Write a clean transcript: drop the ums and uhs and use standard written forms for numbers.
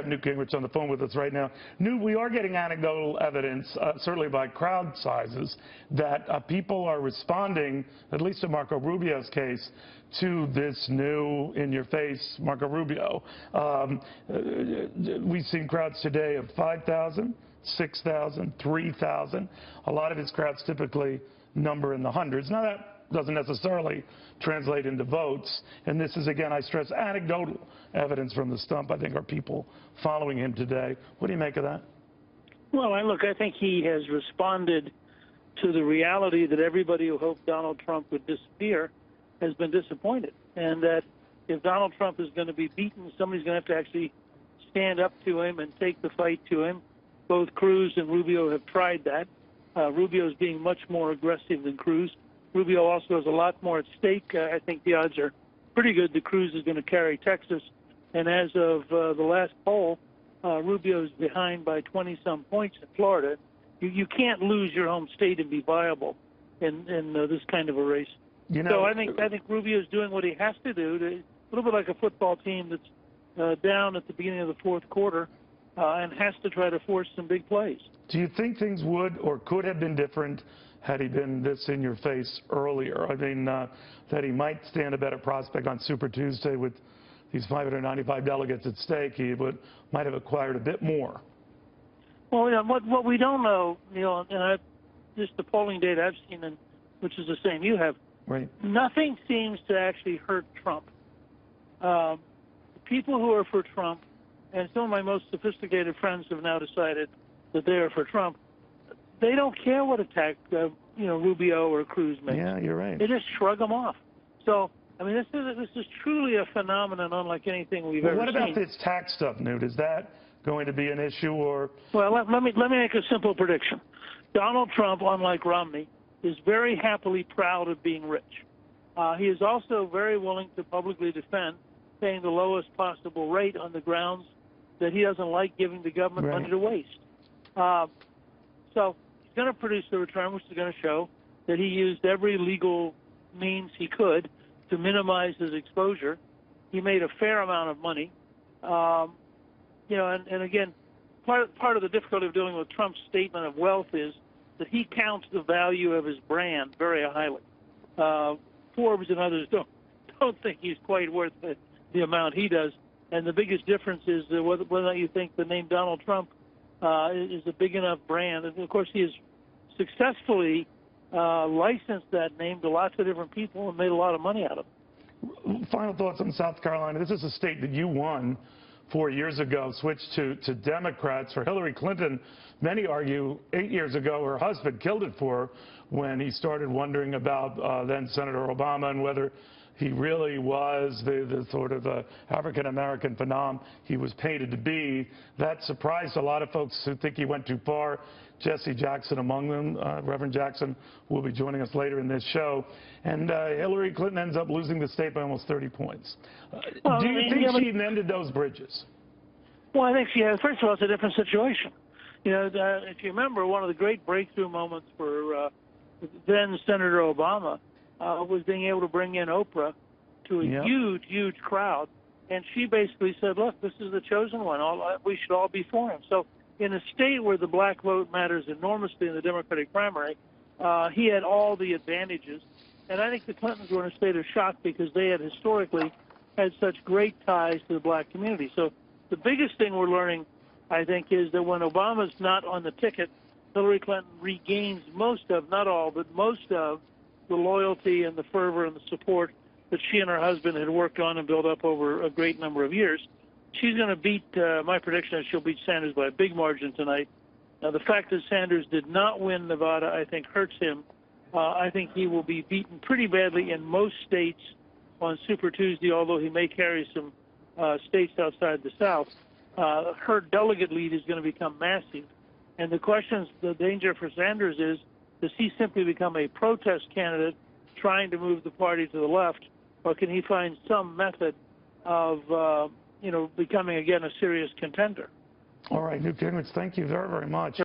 have Newt Gingrich on the phone with us right now. Newt, we are getting anecdotal evidence, certainly by crowd sizes, that people are responding, at least in Marco Rubio's case, to this new in-your-face Marco Rubio. We've seen crowds today of 5,000, 6,000, 3,000. A lot of his crowds typically number in the hundreds. Now, that doesn't necessarily translate into votes. And this is, again, I stress, anecdotal evidence from the stump. I think are people following him today. What do you make of that? Well, I think he has responded to the reality that everybody who hoped Donald Trump would disappear has been disappointed. And that if Donald Trump is going to be beaten, somebody's going to have to actually stand up to him and take the fight to him. Both Cruz and Rubio have tried that. Rubio is being much more aggressive than Cruz. Rubio also has a lot more at stake. I think the odds are pretty good that Cruz is going to carry Texas. And as of the last poll, Rubio is behind by 20-some points in Florida. You can't lose your home state and be viable in this kind of a race. You know, so I think Rubio is doing what he has to do. A little bit like a football team that's down at the beginning of the fourth quarter and has to try to force some big plays. Do you think things would or could have been different had he been this in your face earlier? I mean, that he might stand a better prospect on Super Tuesday with these 595 delegates at stake. He might have acquired a bit more. Well, you know, what we don't know, and just the polling data I've seen, which is the same you have, right? Nothing seems to actually hurt Trump. People who are for Trump, and some of my most sophisticated friends have now decided that they are for Trump. They don't care what attack Rubio or Cruz makes. Yeah, you're right. They just shrug them off. So, I mean, this is truly a phenomenon unlike anything we've ever seen. What about this tax stuff, Newt? Is that going to be an issue, or? Well, let me make a simple prediction. Donald Trump, unlike Romney, is very happily proud of being rich. He is also very willing to publicly defend paying the lowest possible rate on the grounds that he doesn't like giving the government money to waste. So he's going to produce a return which is going to show that he used every legal means he could to minimize his exposure. He made a fair amount of money. And again, part of the difficulty of dealing with Trump's statement of wealth is that he counts the value of his brand very highly. Forbes and others don't think he's quite worth the amount he does. And the biggest difference is whether or not you think the name Donald Trump is a big enough brand. And, of course, he has successfully licensed that name to lots of different people and made a lot of money out of it. Final thoughts on South Carolina. This is a state that you won 4 years ago, switched to Democrats. For Hillary Clinton, many argue 8 years ago her husband killed it for her when he started wondering about then Senator Obama and whether he really was the sort of African-American phenom he was painted to be. That surprised a lot of folks who think he went too far. Jesse Jackson among them. Reverend Jackson will be joining us later in this show. And Hillary Clinton ends up losing the state by almost 30 points. Do you think she mended those bridges? Well, I think she has. First of all, it's a different situation. If you remember, one of the great breakthrough moments for then Senator Obama was being able to bring in Oprah to a huge crowd. And she basically said, look, this is the chosen one. We should all be for him. So in a state where the black vote matters enormously in the Democratic primary, he had all the advantages. And I think the Clintons were in a state of shock because they had historically had such great ties to the black community. So the biggest thing we're learning, I think, is that when Obama's not on the ticket, Hillary Clinton regains most of, not all, but most of the loyalty and the fervor and the support that she and her husband had worked on and built up over a great number of years. She's going to beat, my prediction is she'll beat Sanders by a big margin tonight. Now, the fact that Sanders did not win Nevada, I think, hurts him. I think he will be beaten pretty badly in most states on Super Tuesday, although he may carry some states outside the South. Her delegate lead is going to become massive. And the danger for Sanders is, does he simply become a protest candidate trying to move the party to the left, or can he find some method of, becoming, again, a serious contender? All right, Newt Gingrich, thank you very, very much.